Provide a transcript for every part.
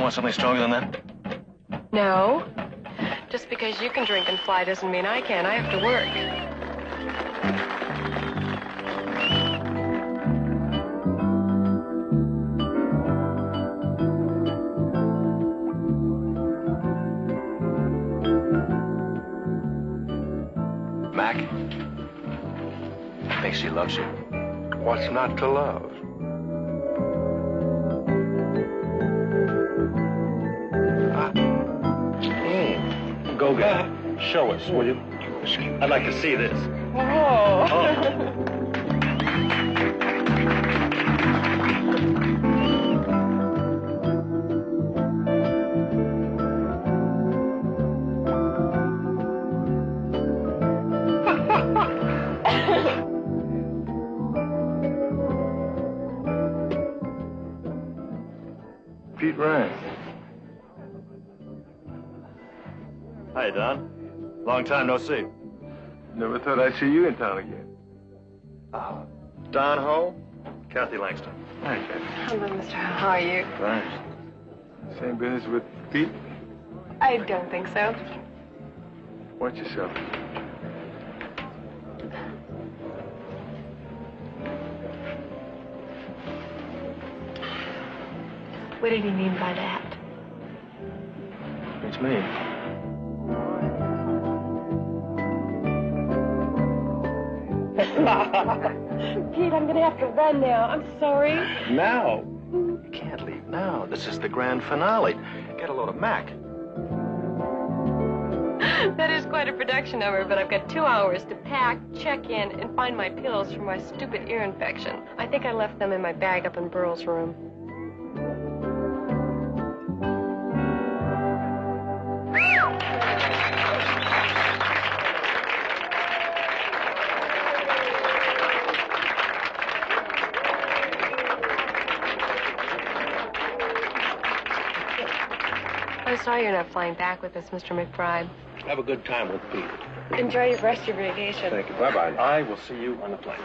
want something stronger than that? No. Just because you can drink and fly doesn't mean I can. I have to work. Mac, I think she loves you. What's not to love? Go get it. Show us, will you? I'd like to see this. Oh. Pete Ryan. Hi, Don. Long time no see. Never thought I'd see you in town again. Don Ho, Kathy Langston. Hi, Kathy. Hello, Mr. Ho. How are you? Fine. Same business with Pete? I don't think so. Watch yourself. What did he mean by that? It's me. Pete, I'm gonna have to run now. I'm sorry. Now? You can't leave now. This is the grand finale. Get a load of Mac. That is quite a production number, but I've got 2 hours to pack, check in, and find my pills for my stupid ear infection. I think I left them in my bag up in Burl's room. I'm sorry you're not flying back with us, Mr. McBride. Have a good time with Pete. Enjoy the rest of your vacation. Thank you. Bye-bye. I will see you on the plane.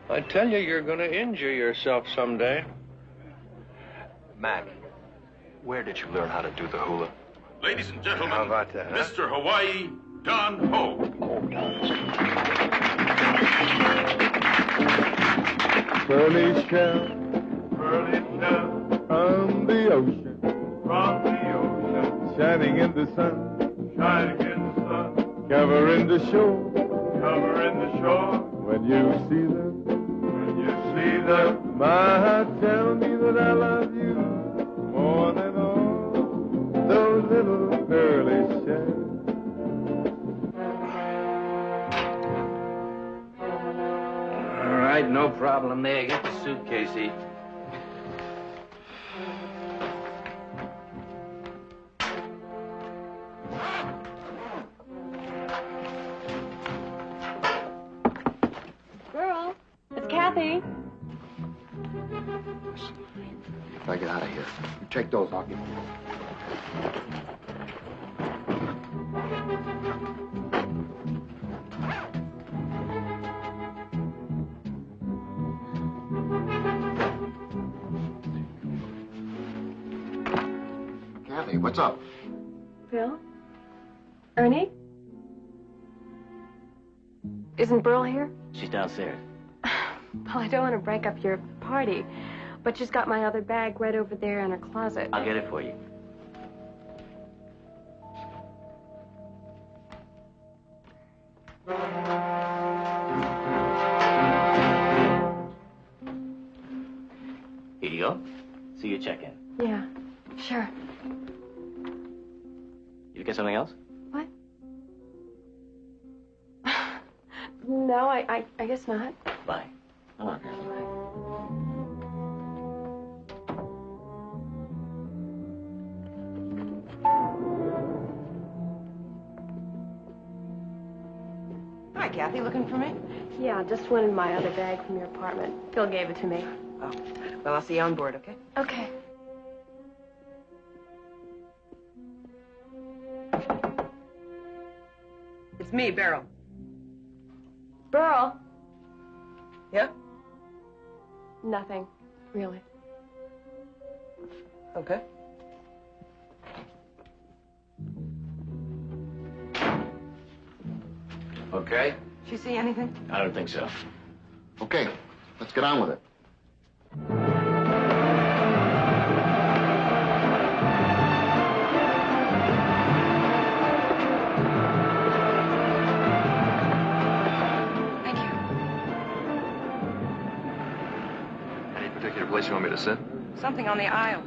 I tell you, you're going to injure yourself someday. Mac, where did you learn how to do the hula? Ladies and gentlemen, How about that, huh? Mr. Hawaii, Don Ho. Pearly shell from the ocean, shining in the sun, covering the shore. When you see them, my heart tells me that I love you more than all those little pearly shells. All right, no problem there. Get the suitcase, E. Girl, it's Kathy. If I get out of here, you take those, I'll give you. Kathy, what's up? Bill? Ernie? Isn't Burl here? She's downstairs. Well, I don't want to break up your party, but she's got my other bag right over there in her closet. I'll get it for you. Here you go. See you check in. Yeah, sure. You get something else? What? No, I guess not. Bye. Come on. Hi, Kathy. Looking for me? Yeah, just wanted my other bag from your apartment. Phil gave it to me. Oh. Well, I'll see you on board, okay? Okay. It's me, Beryl. Burl. Yeah? Nothing, really. Okay. Okay? Did you see anything? I don't think so. Okay, let's get on with it. Thank you. Any particular place you want me to sit? Something on the aisle.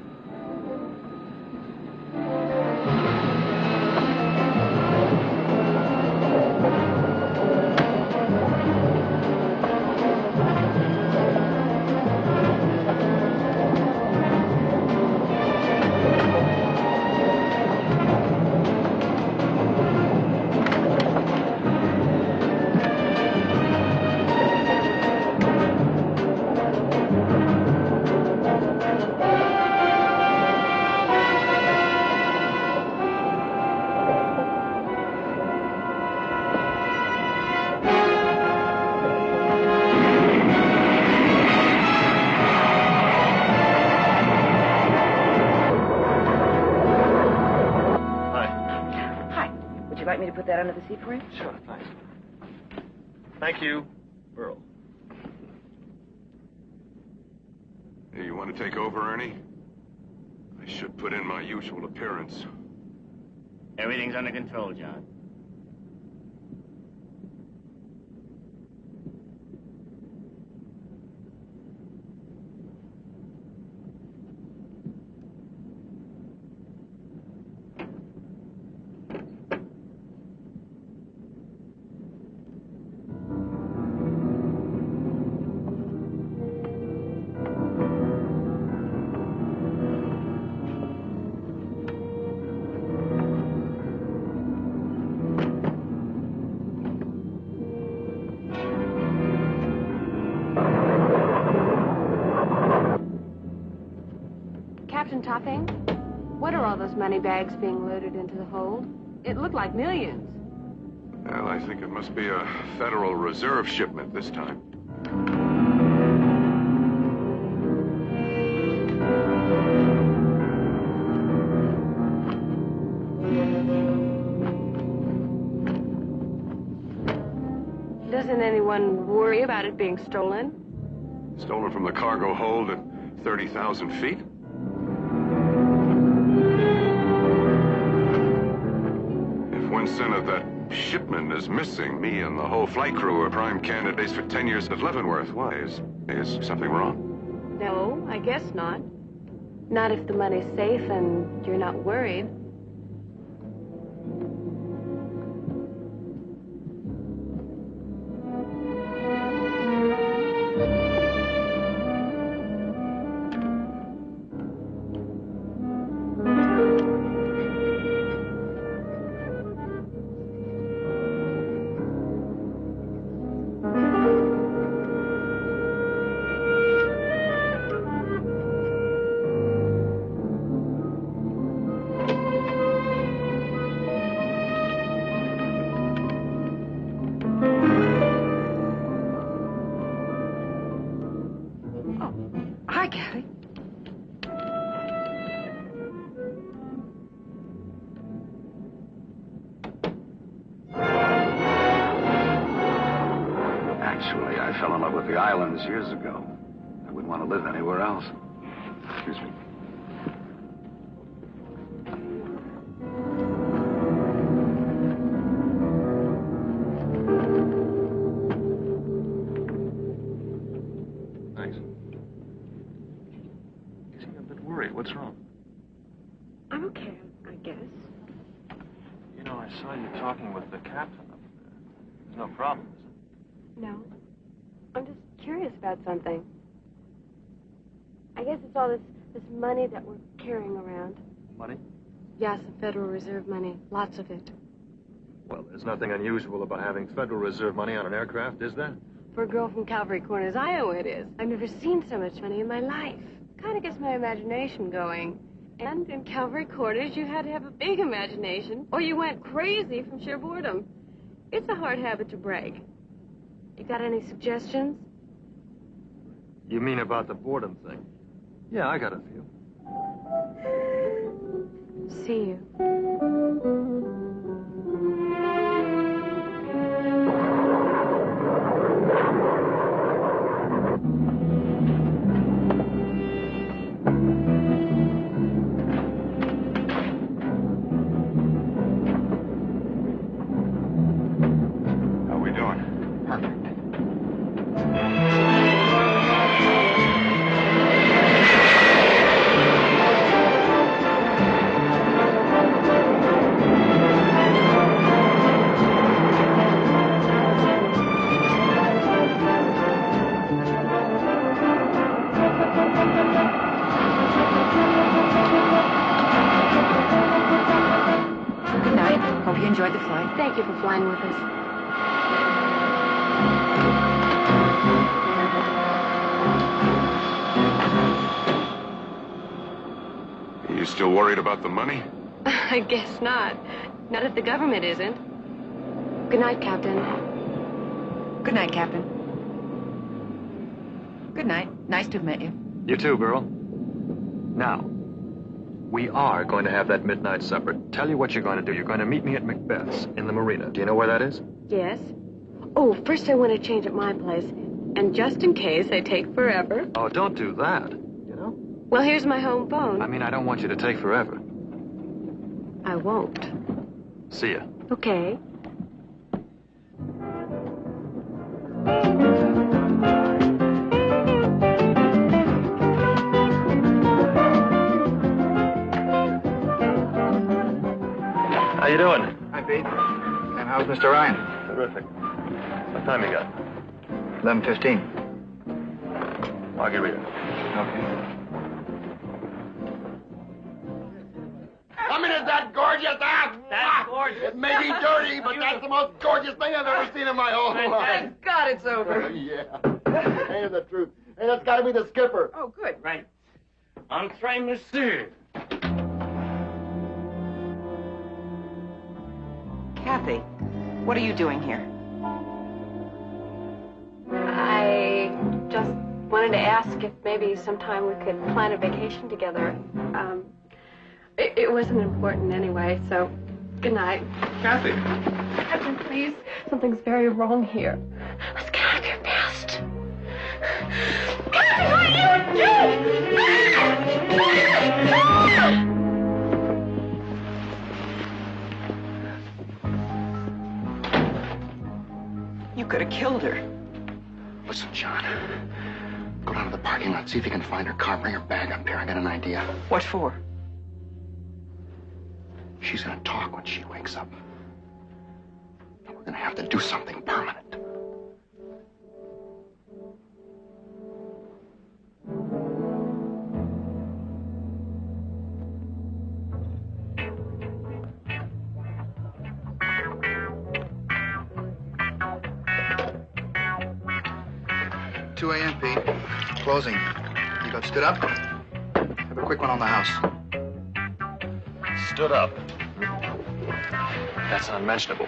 Would you like me to put that under the seat for you? Sure, thanks. Thank you, Burl. Hey, you want to take over, Ernie? I should put in my usual appearance. Everything's under control, John. Captain Topping, what are all those money bags being loaded into the hold? It looked like millions. Well, I think it must be a Federal Reserve shipment this time. Doesn't anyone worry about it being stolen? Stolen from the cargo hold at 30,000 feet? If 1 cent of that shipment is missing, me and the whole flight crew are prime candidates for 10 years at Leavenworth. Why? Is something wrong? No, I guess not. Not if the money's safe and you're not worried. Hi, Kathy. Actually, I fell in love with the islands years ago. I wouldn't want to live anywhere else. Excuse me. Thanks. You seem a bit worried. What's wrong? I'm okay, I guess. You know, I saw you talking with the captain up there. There's no problem, is there? No. I'm just curious about something. I guess it's all this money that we're carrying around. Money? Yeah, some Federal Reserve money. Lots of it. Well, there's nothing unusual about having Federal Reserve money on an aircraft, is there? For a girl from Calvary Corners, Iowa, it is. I've never seen so much money in my life. Kind of gets my imagination going. And in Calvary Corners, you had to have a big imagination, or you went crazy from sheer boredom. It's a hard habit to break. You got any suggestions? You mean about the boredom thing? Yeah, I got a few. See you. How we doing? Perfect. Good night. Hope you enjoyed the flight. Thank you for flying with us. Are you still worried about the money? I guess not. Not if the government isn't. Good night, Captain. Good night, Captain. Good night. Nice to have met you. You too, girl. Now, we are going to have that midnight supper. Tell you what you're going to do. You're going to meet me at Macbeth's in the marina. Do you know where that is? Yes. Oh, first I want to change at my place. And just in case they take forever. Oh, don't do that. You know? Well, here's my home phone. I mean, I don't want you to take forever. I won't. See ya. Okay. How you doing? Hi, Pete. And how's Mr. Ryan? Terrific. What time you got? 11:15. Margarita. Okay. I mean, is that gorgeous? That's gorgeous. It may be dirty, but that's the most gorgeous thing I've ever seen in my whole life. Thank God it's over. Yeah. Ain't it the truth? Hey, that's got to be the skipper. Oh, good. Right. Entree, monsieur. Kathy, what are you doing here? I just wanted to ask if maybe sometime we could plan a vacation together. It wasn't important anyway, so good night. Kathy. Captain, please. Something's very wrong here. Let's get out of here fast. Captain, what are you doing? You could have killed her. Listen, John. Go down to the parking lot, see if you can find her car, bring her bag up here. I got an idea. What for? She's gonna talk when she wakes up. And we're gonna have to do something permanent. Two a.m., Pete. Closing. You got stood up? Have a quick one on the house. Stood up. That's unmentionable.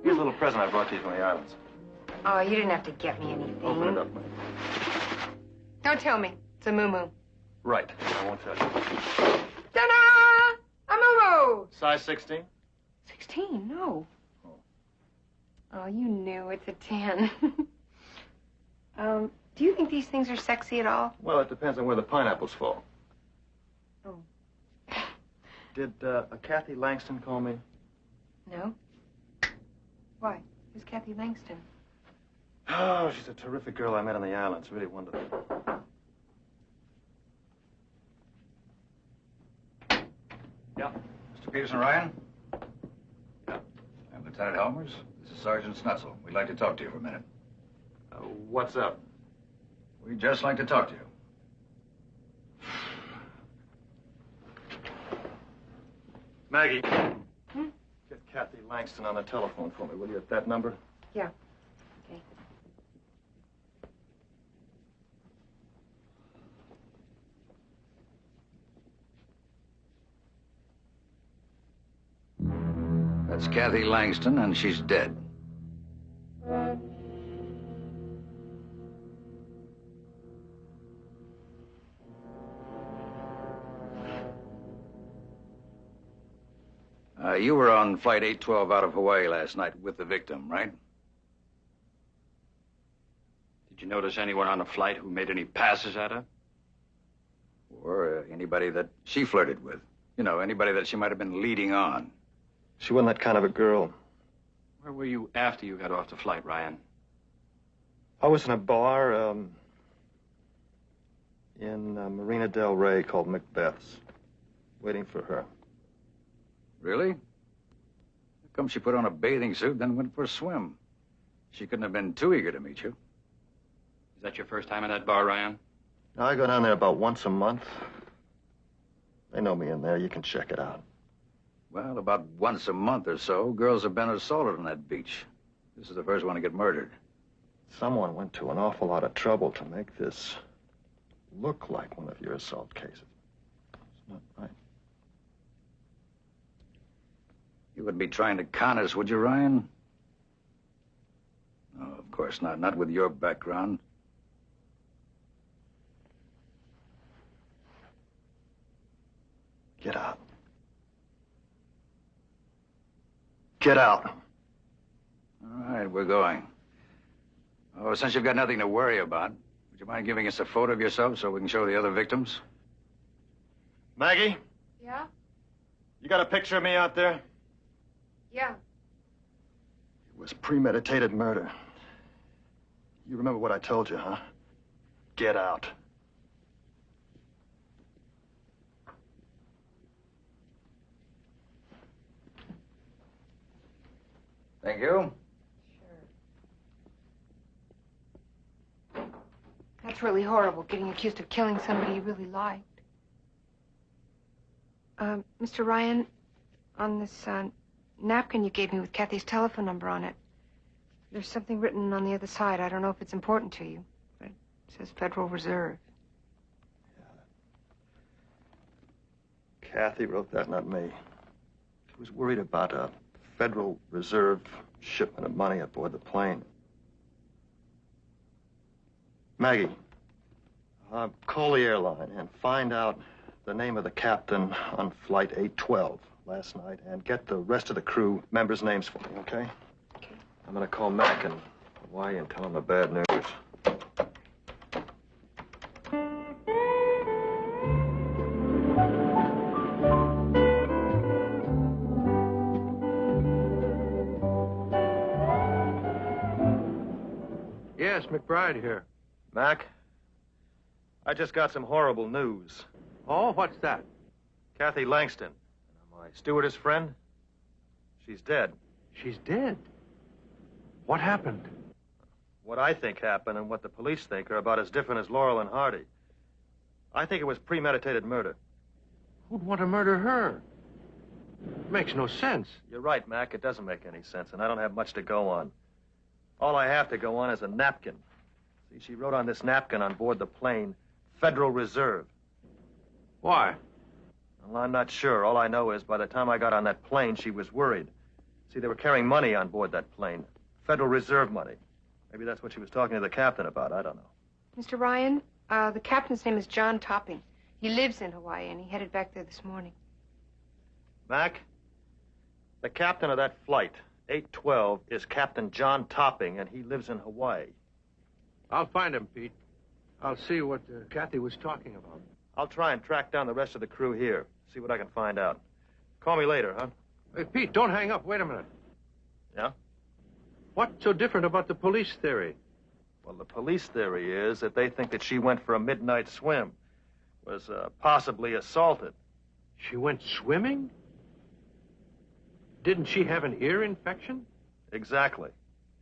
Here's a little present I brought to you from the islands. Oh, you didn't have to get me anything. Open it up, Mike. Don't tell me. It's a moo-moo. Right. I won't tell you. Ta-da! A moo-moo! Size 16? 16? No. Oh, you knew. It's a 10. Do you think these things are sexy at all? Well, it depends on where the pineapples fall. Oh. Did a Kathy Langston call me? No? Why? Who's Kathy Langston? Oh, she's a terrific girl I met on the islands. Really wonderful. Yeah. Mr. Peterson Ryan? Yeah. I'm Lieutenant Helmers. This is Sergeant Snutzel. We'd like to talk to you for a minute. What's up? We'd just like to talk to you. Maggie. Hmm? Get Kathy Langston on the telephone for me, will you, at that number? Yeah. Okay. That's Kathy Langston, and she's dead. You were on Flight 812 out of Hawaii last night with the victim, right? Did you notice anyone on the flight who made any passes at her? Or anybody that she flirted with? You know, anybody that she might have been leading on. She wasn't that kind of a girl. Where were you after you got off the flight, Ryan? I was in a bar in Marina Del Rey called Macbeth's, waiting for her. Really? How come she put on a bathing suit, then went for a swim? She couldn't have been too eager to meet you. Is that your first time in that bar, Ryan? Now, I go down there about once a month. They know me in there. You can check it out. Well, about once a month or so, girls have been assaulted on that beach. This is the first one to get murdered. Someone went to an awful lot of trouble to make this look like one of your assault cases. It's not right. You wouldn't be trying to con us, would you, Ryan? No, of course not. Not with your background. Get out. Get out. All right, we're going. Oh, since you've got nothing to worry about, would you mind giving us a photo of yourself so we can show the other victims? Maggie? Yeah? You got a picture of me out there? Yeah. It was premeditated murder. You remember what I told you, huh? Get out. Thank you. Sure. That's really horrible, getting accused of killing somebody you really liked. Mr. Ryan, on this napkin you gave me with Kathy's telephone number on it, there's something written on the other side. I don't know if it's important to you, but it says Federal Reserve. Yeah. Kathy wrote that, not me. She was worried about a Federal Reserve shipment of money aboard the plane. Maggie, call the airline and find out the name of the captain on Flight 812 last night and get the rest of the crew members' names for me, okay? Okay. I'm gonna call Mac in Hawaii and tell him the bad news. Yes, McBride here. Mac, I just got some horrible news. Oh, what's that? Kathy Langston, my stewardess friend, she's dead. She's dead. What happened? What I think happened and what the police think are about as different as Laurel and Hardy. I think it was premeditated murder. Who'd want to murder her? Makes no sense. You're right, Mac. It doesn't make any sense, and I don't have much to go on. All I have to go on is a napkin. See, she wrote on this napkin on board the plane, Federal Reserve. Why? Well, I'm not sure. All I know is by the time I got on that plane, she was worried. See, they were carrying money on board that plane. Federal Reserve money. Maybe that's what she was talking to the captain about. I don't know. Mr. Ryan, the captain's name is John Topping. He lives in Hawaii, and he headed back there this morning. Mac, the captain of that flight, 812, is Captain John Topping, and he lives in Hawaii. I'll find him, Pete. I'll see what Kathy was talking about. I'll try and track down the rest of the crew here, see what I can find out. Call me later, huh? Hey, Pete, don't hang up. Wait a minute. Yeah? What's so different about the police theory? Well, the police theory is that they think that she went for a midnight swim, was possibly assaulted. She went swimming? Didn't she have an ear infection? Exactly.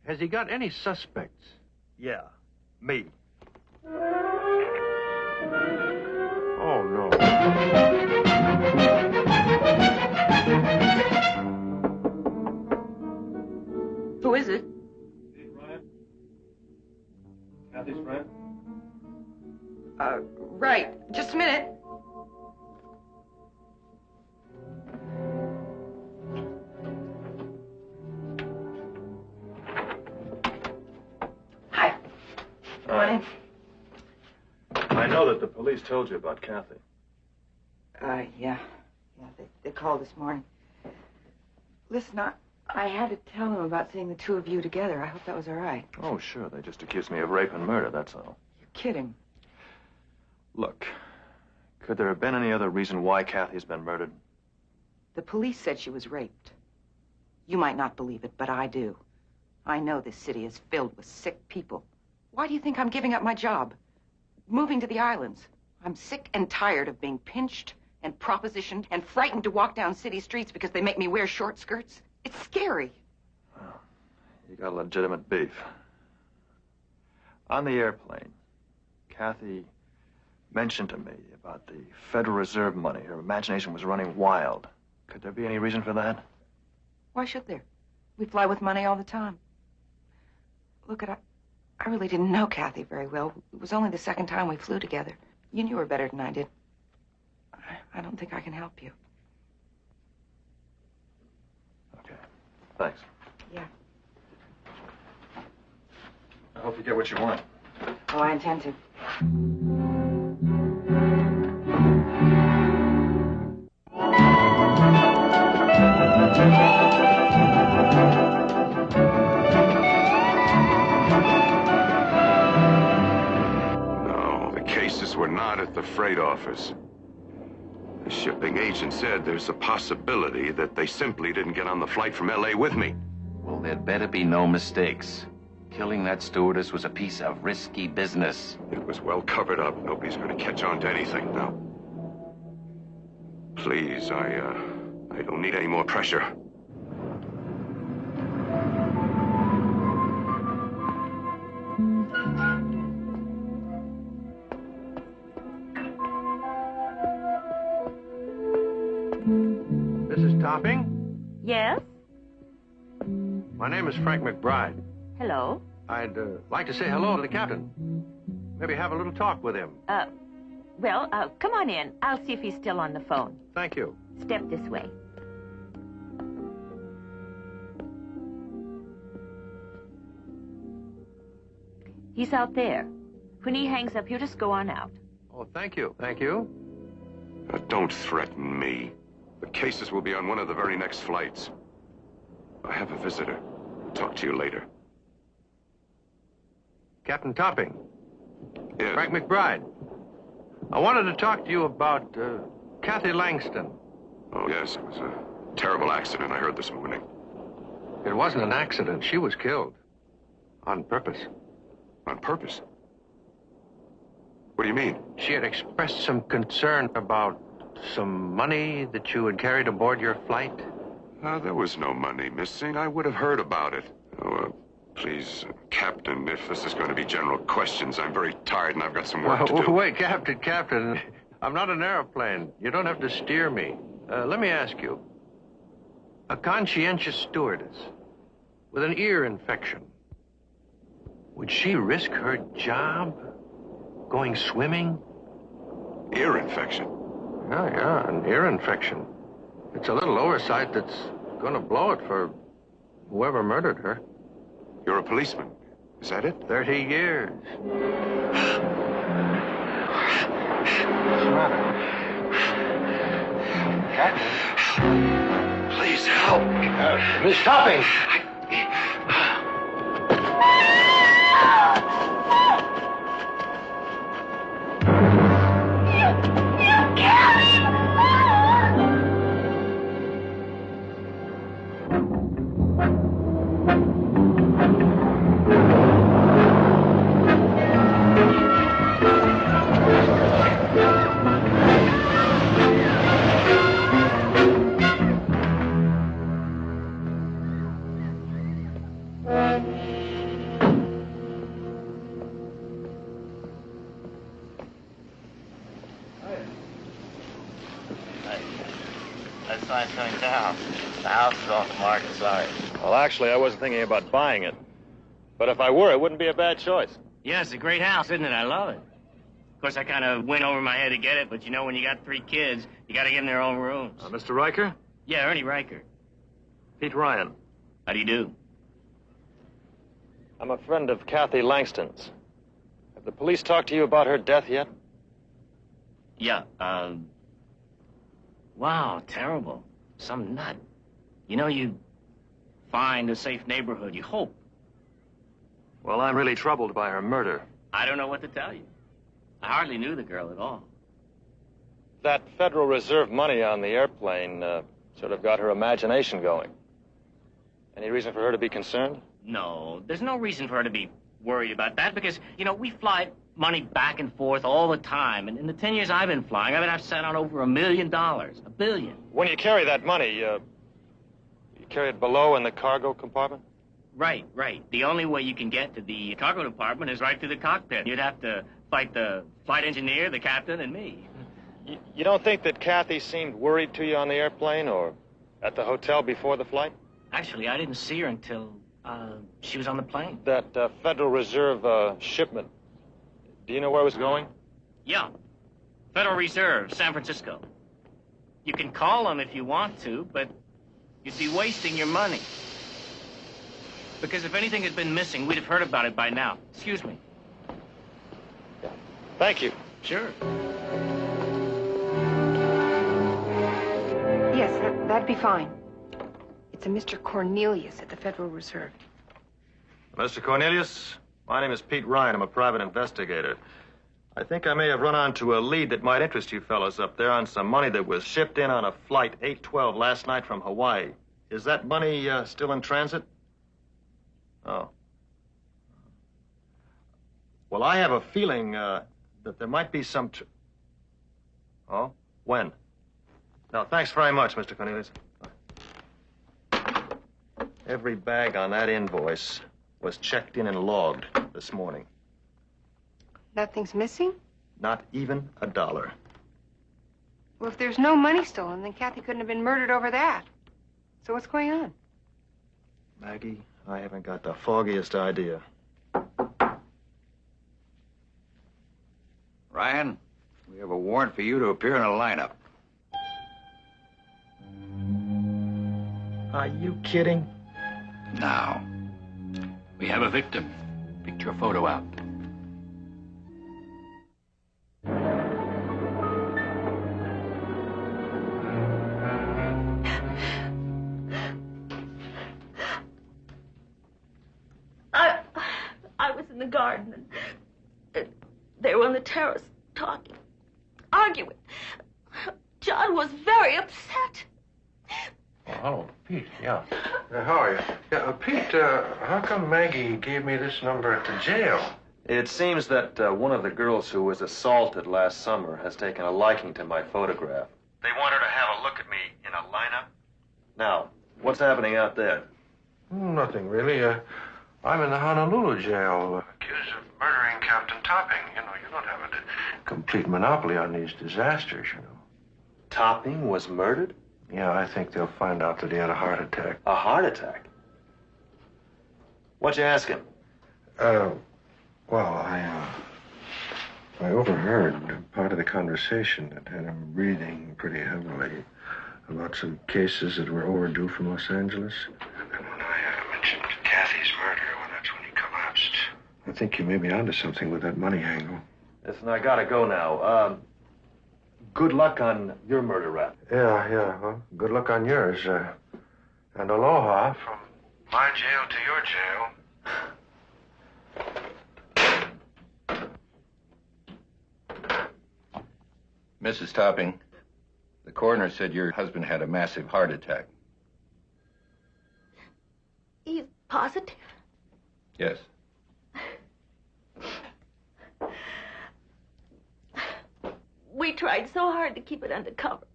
Has he got any suspects? Yeah, me. Oh, no. Kathy's friend? Right. Just a minute. Hi. Come on in. I know that the police told you about Kathy. Yeah. They called this morning. Listen, I had to tell them about seeing the two of you together. I hope that was all right. Oh, sure. They just accused me of rape and murder, that's all. You're kidding. Look, could there have been any other reason why Kathy's been murdered? The police said she was raped. You might not believe it, but I do. I know this city is filled with sick people. Why do you think I'm giving up my job? Moving to the islands. I'm sick and tired of being pinched and propositioned and frightened to walk down city streets because they make me wear short skirts. It's scary. Well, you got legitimate beef. On the airplane, Kathy mentioned to me about the Federal Reserve money. Her imagination was running wild. Could there be any reason for that? Why should there? We fly with money all the time. Look, I really didn't know Kathy very well. It was only the second time we flew together. You knew her better than I did. I don't think I can help you. Okay. Thanks. Yeah. I hope you get what you want. Oh, I intend to. No, the cases were not at the freight office. The shipping agent said there's a possibility that they simply didn't get on the flight from L.A. with me. Well, there'd better be no mistakes. Killing that stewardess was a piece of risky business. It was well covered up. Nobody's going to catch on to anything now. Please, I don't need any more pressure. Mrs. Topping? Yes? My name is Frank McBride. Hello? I'd like to say hello to the captain. Maybe have a little talk with him. Well, come on in. I'll see if he's still on the phone. Thank you. Step this way. He's out there. When he hangs up, you just go on out. Oh, thank you. Thank you. Don't threaten me. The cases will be on one of the very next flights. I have a visitor. Talk to you later. Captain Topping. Yes. Frank McBride. I wanted to talk to you about Kathy Langston. Oh, yes, it was a terrible accident I heard this morning. It wasn't an accident. She was killed. On purpose. On purpose? What do you mean? She had expressed some concern about some money that you had carried aboard your flight. There was no money missing. I would have heard about it. Oh, please, Captain, if this is going to be general questions, I'm very tired and I've got some work to do. Wait, Captain. I'm not an airplane. You don't have to steer me. Let me ask you. A conscientious stewardess with an ear infection. Would she risk her job going swimming? Ear infection? Yeah, an ear infection. It's a little oversight that's going to blow it for whoever murdered her. You're a policeman. Is that it? 30 years. What's the matter? Captain? Please help. Miss Topping! That sign's coming down. The house is off the market, sorry. Well, actually, I wasn't thinking about buying it. But if I were, it wouldn't be a bad choice. Yeah, it's a great house, isn't it? I love it. Of course, I kind of went over my head to get it, but you know, when you got 3 kids, you got to give them their own rooms. Mr. Riker? Yeah, Ernie Riker. Pete Ryan. How do you do? I'm a friend of Kathy Langston's. Have the police talked to you about her death yet? Yeah, wow, terrible. Some nut. You know, you find a safe neighborhood, you hope. Well, I'm really troubled by her murder. I don't know what to tell you. I hardly knew the girl at all. That Federal Reserve money on the airplane sort of got her imagination going. Any reason for her to be concerned? No, there's no reason for her to be worried about that because, you know, we fly money back and forth all the time. And in the 10 years I've been flying, I've sat on over $1 million. $1 billion. When you carry that money, you carry it below in the cargo compartment? Right, right. The only way you can get to the cargo department is right through the cockpit. You'd have to fight the flight engineer, the captain, and me. You don't think that Kathy seemed worried to you on the airplane or at the hotel before the flight? Actually, I didn't see her until she was on the plane. That Federal Reserve shipment, do you know where it was going? Yeah. Federal Reserve, San Francisco. You can call them if you want to, but you'd be wasting your money. Because if anything had been missing, we'd have heard about it by now. Excuse me. Thank you. Sure. Yes, that'd be fine. It's a Mr. Cornelius at the Federal Reserve. Mr. Cornelius, my name is Pete Ryan. I'm a private investigator. I think I may have run onto a lead that might interest you fellows up there on some money that was shipped in on a flight 812 last night from Hawaii. Is that money still in transit? Oh. Well, I have a feeling that there might be some... Oh? When? No, thanks very much, Mr. Cornelius. Every bag on that invoice was checked in and logged this morning. Nothing's missing? Not even $1. Well, if there's no money stolen, then Kathy couldn't have been murdered over that. So what's going on? Maggie, I haven't got the foggiest idea. Ryan, we have a warrant for you to appear in a lineup. Are you kidding? Now, we have a victim. Pick your photo out. I was in the garden, and they were on the terrace talking, arguing. John was very upset. Oh, hello, Pete, yeah. How are you? Yeah, Pete, how come Maggie gave me this number at the jail? It seems that one of the girls who was assaulted last summer has taken a liking to my photograph. They want her to have a look at me in a lineup. Now, what's happening out there? Nothing, really. I'm in the Honolulu jail, accused of murdering Captain Topping. You know, you don't have a complete monopoly on these disasters, you know. Topping was murdered? Yeah, I think they'll find out that he had a heart attack. A heart attack? What'd you ask him? Well, I overheard part of the conversation that had him breathing pretty heavily about some cases that were overdue from Los Angeles. And when I mentioned Kathy's murder, well, that's when he collapsed. I think you may be onto something with that money angle. Listen, I gotta go now. Good luck on your murder rap. Yeah. Well, good luck on yours. And aloha from my jail to your jail. Mrs. Topping, the coroner said your husband had a massive heart attack. He's positive? Yes. We tried so hard to keep it undercover.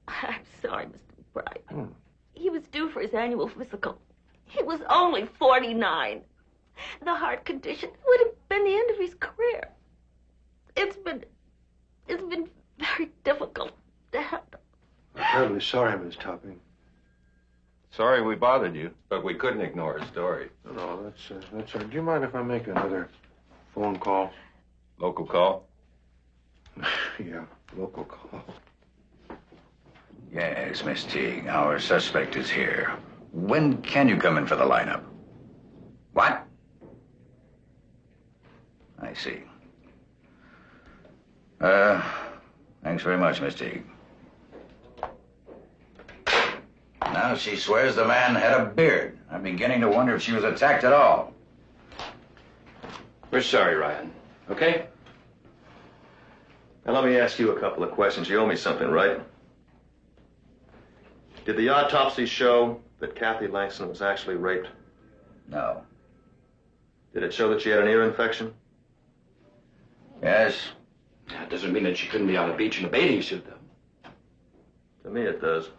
I'm sorry, Mr. McBride. He was due for his annual physical. He was only 49. The heart condition would have been the end of his career. It's been very difficult to handle. I'm terribly sorry, Miss Topping. Sorry we bothered you, but we couldn't ignore a story. No, that's all right. Do you mind if I make another phone call? Local call? Yeah, local call. Yes, Miss Teague, our suspect is here. When can you come in for the lineup? What? I see. Thanks very much, Miss Teague. Now she swears the man had a beard. I'm beginning to wonder if she was attacked at all. We're sorry, Ryan. Okay? Now let me ask you a couple of questions. You owe me something, right? Did the autopsy show that Kathy Langston was actually raped? No. Did it show that she had an ear infection? Yes. That doesn't mean that she couldn't be on the beach in a bathing suit, though. To me, it does.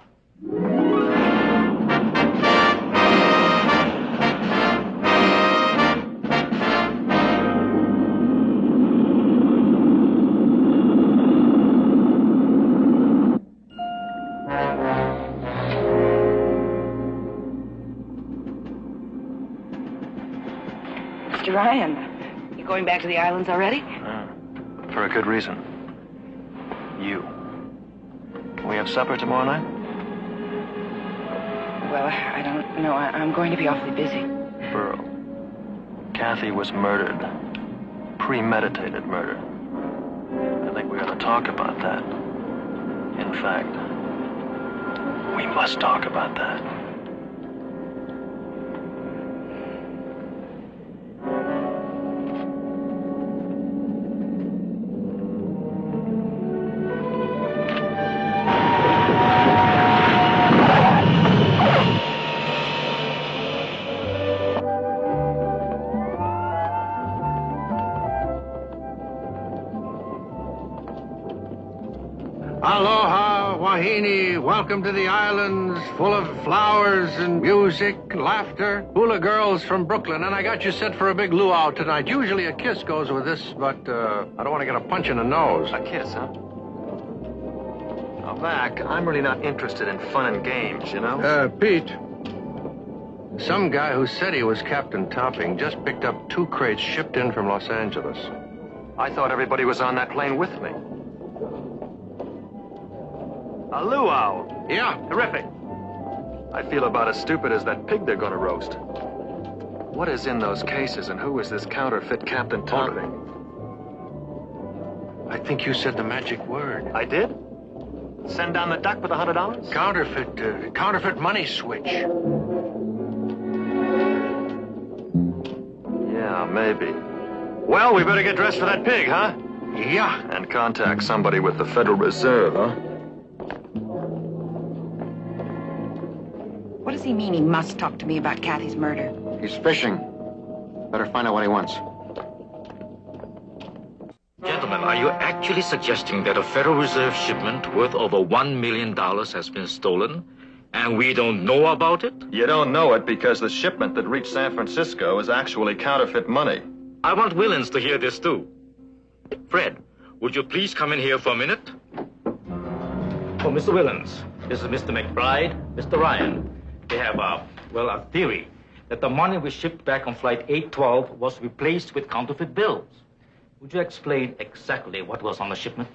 Mr. Ryan, you going back to the islands already? For a good reason. You. Can we have supper tomorrow night? Well, I don't know. I'm going to be awfully busy. Burl. Kathy was murdered. Premeditated murder. I think we ought to talk about that. In fact, we must talk about that. Aloha, Wahine. Welcome to the islands, full of flowers and music, laughter. Hula girls from Brooklyn, and I got you set for a big luau tonight. Usually a kiss goes with this, but I don't want to get a punch in the nose. A kiss, huh? Now, Mac, I'm really not interested in fun and games, you know? Pete. Some guy who said he was Captain Topping just picked up 2 crates shipped in from Los Angeles. I thought everybody was on that plane with me. A luau. Yeah. Terrific. I feel about as stupid as that pig they're gonna roast. What is in those cases, and who is this counterfeit Captain Topping? I think you said the magic word. I did? Send down the duck with $100? Counterfeit money switch. Yeah, maybe. Well, we better get dressed for that pig, huh? Yeah. And contact somebody with the Federal Reserve, huh? What does he mean he must talk to me about Kathy's murder? He's fishing. Better find out what he wants. Gentlemen, are you actually suggesting that a Federal Reserve shipment worth over $1 million has been stolen, and we don't know about it? You don't know it because the shipment that reached San Francisco is actually counterfeit money. I want Willens to hear this, too. Fred, would you please come in here for a minute? Oh, Mr. Willens, this is Mr. McBride, Mr. Ryan. They have, a theory that the money we shipped back on Flight 812 was replaced with counterfeit bills. Would you explain exactly what was on the shipment?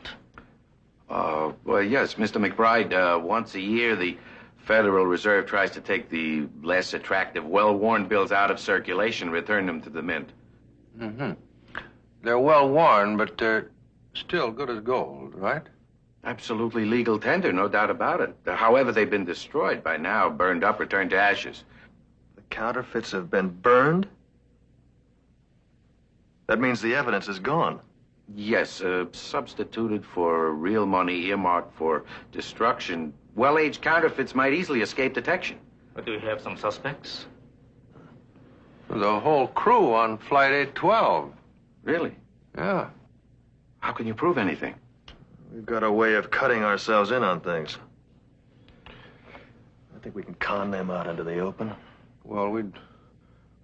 Well, yes, Mr. McBride. Once a year, the Federal Reserve tries to take the less attractive, well-worn bills out of circulation and return them to the mint. Mm-hmm. They're well-worn, but they're still good as gold, right? Absolutely legal tender, no doubt about it. However, they've been destroyed by now, burned up, returned to ashes. The counterfeits have been burned? That means the evidence is gone. Yes, substituted for real money earmarked for destruction. Well-aged counterfeits might easily escape detection. But do we have some suspects? The whole crew on Flight 812. Really? Yeah. How can you prove anything? We've got a way of cutting ourselves in on things. I think we can con them out into the open. Well, we'd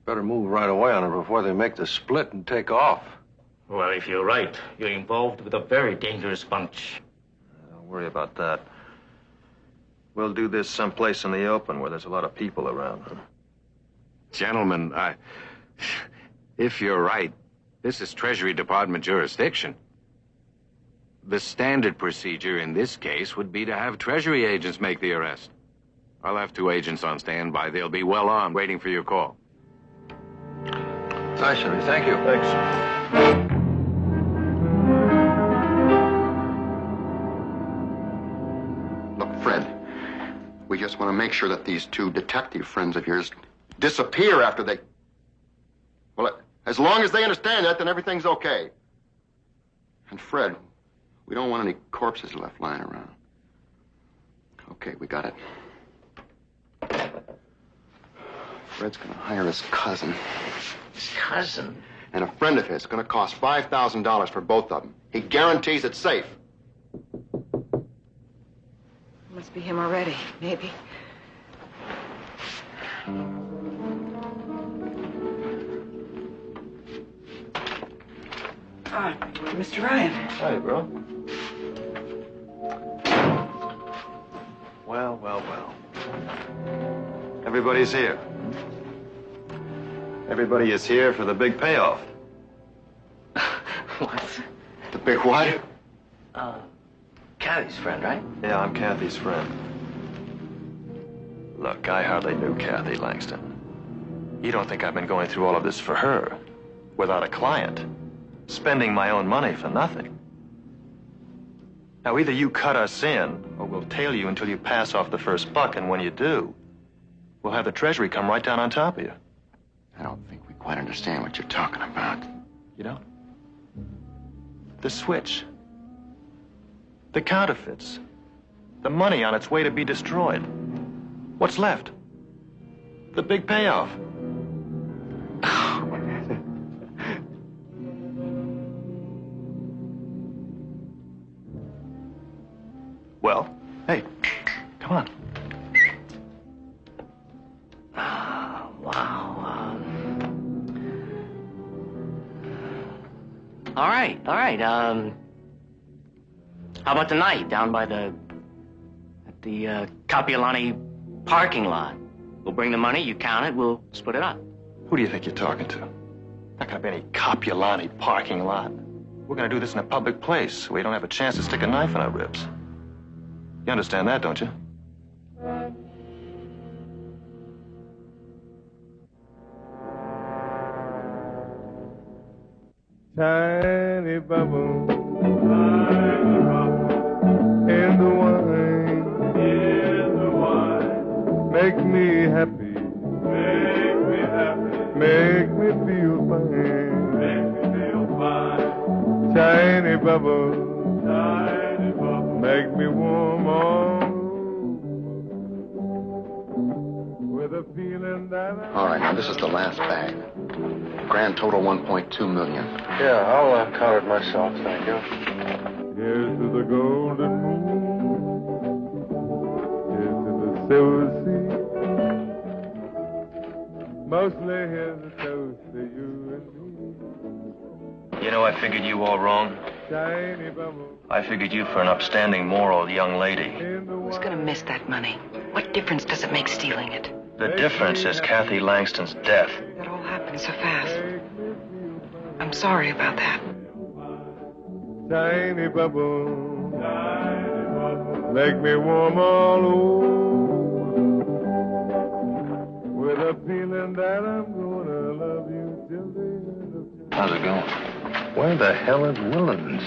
better move right away on it before they make the split and take off. Well, if you're right, you're involved with a very dangerous bunch. Don't worry about that. We'll do this someplace in the open where there's a lot of people around. Gentlemen, if you're right, this is Treasury Department jurisdiction. The standard procedure in this case would be to have Treasury agents make the arrest. I'll have 2 agents on standby. They'll be well armed, waiting for your call. Aye, sir. Thank you. Thanks. Look, Fred, we just want to make sure that these 2 detective friends of yours disappear after they... Well, as long as they understand that, then everything's okay. And Fred, we don't want any corpses left lying around. Okay, we got it. Fred's gonna hire his cousin. His cousin? And a friend of his is gonna cost $5,000 for both of them. He guarantees it's safe. Must be him already, maybe. Mr. Ryan. Hi, bro. Well, well, well. Everybody's here. Everybody is here for the big payoff. What? The big what? Kathy's friend, right? Yeah, I'm Kathy's friend. Look, I hardly knew Kathy Langston. You don't think I've been going through all of this for her, without a client, spending my own money for nothing? Now, either you cut us in, or we'll tail you until you pass off the first buck, and when you do, we'll have the Treasury come right down on top of you. I don't think we quite understand what you're talking about. You don't? The switch. The counterfeits. The money on its way to be destroyed. What's left? The big payoff. Well, hey, come on. Wow. All right. How about tonight down by at the Capiolani parking lot? We'll bring the money, you count it, we'll split it up. Who do you think you're talking to? Not gonna be any Capiolani parking lot. We're gonna do this in a public place where you don't have a chance to stick a knife in our ribs. You understand that, don't you? Tiny bubble in the wine, make me happy, make me feel fine, tiny bubble, make me warm with a feeling that All right, now this is the last bag. Grand total 1.2 million. Yeah, I'll count it myself, thank you. Here's to the golden moon, here's to the silver sea, mostly here's a toast to you and me. You know, I figured you all wrong. Tiny bubble. I figured you for an upstanding, moral young lady. Who's gonna miss that money? What difference does it make stealing it? The difference is Kathy Langston's death. That all happened so fast. I'm sorry about that. Tiny bubble, make me warm all over, with a feeling that I'm gonna love you till the end of time. How's it going? Where the hell is Willens?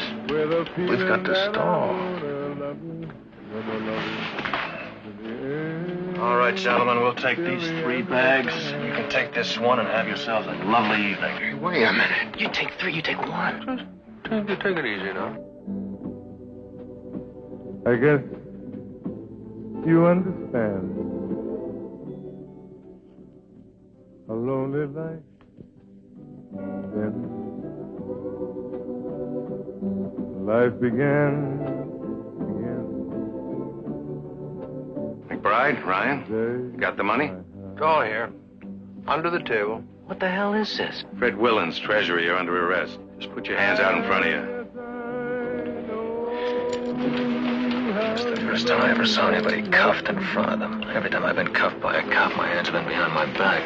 We've got to stall. All right, gentlemen, we'll take these 3 bags. You can take this one and have yourselves a lovely evening. Hey, wait a minute. You take 3, you take 1. Take it easy now. I guess you understand. A lonely life, then life began. McBride, Ryan, you got the money? Go here. Under the table. What the hell is this? Fred Willens, Treasury, you're under arrest. Just put your hands out in front of you. It's the first time I ever saw anybody cuffed in front of them. Every time I've been cuffed by a cop, my hands have been behind my back.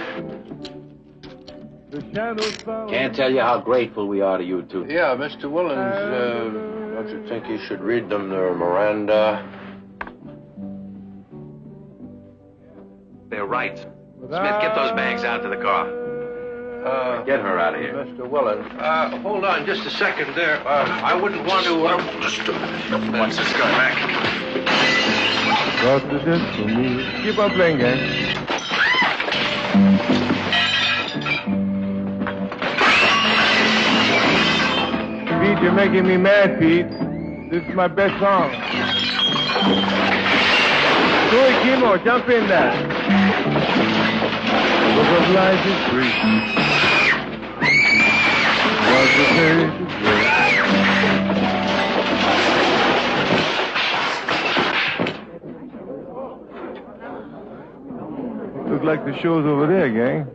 Can't tell you how grateful we are to you two. Yeah, Mr. Willens, don't you think you should read them their Miranda? They're right. Smith, get those bags out to the car. Get her out of here. Mr. Willens, hold on just a second there. I wouldn't want to... Just a minute. What's this guy, Mac? Cross the desk for me. Keep on playing, gang. Pete, you're making me mad, Pete. This is my best song. Joey Kimo, jump in there. The book of life is free. Was the page is great. Looks like the show's over there, gang.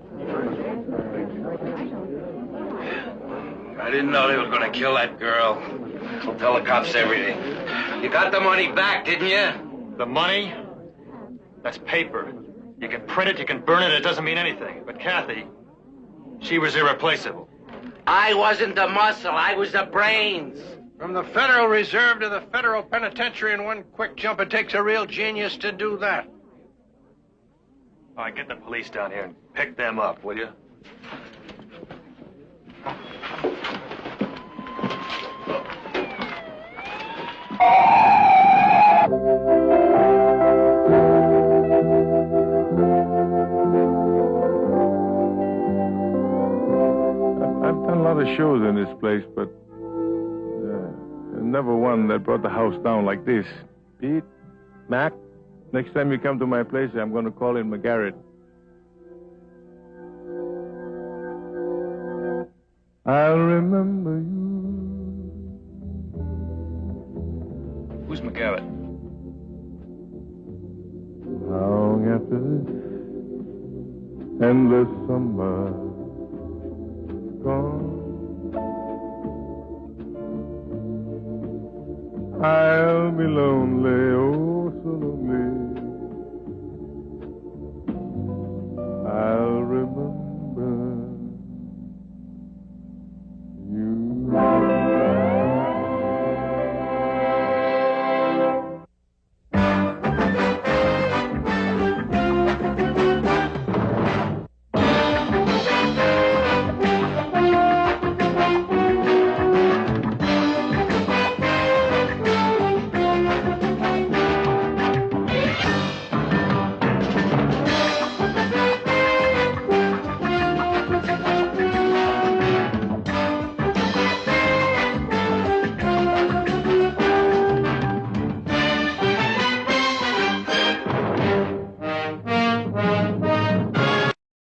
I didn't know they were going to kill that girl. I'll tell the cops everything. You got the money back, didn't you? The money? That's paper. You can print it, you can burn it, it doesn't mean anything. But Kathy, she was irreplaceable. I wasn't the muscle, I was the brains. From the Federal Reserve to the Federal Penitentiary in one quick jump, it takes a real genius to do that. All right, get the police down here and pick them up, will you? I've done a lot of shows in this place, but never one that brought the house down like this. Pete, Mac, next time you come to my place, I'm going to call in McGarrett. I'll remember you. Who's McGarrett? Long after this endless summer gone, I'll be lonely, oh.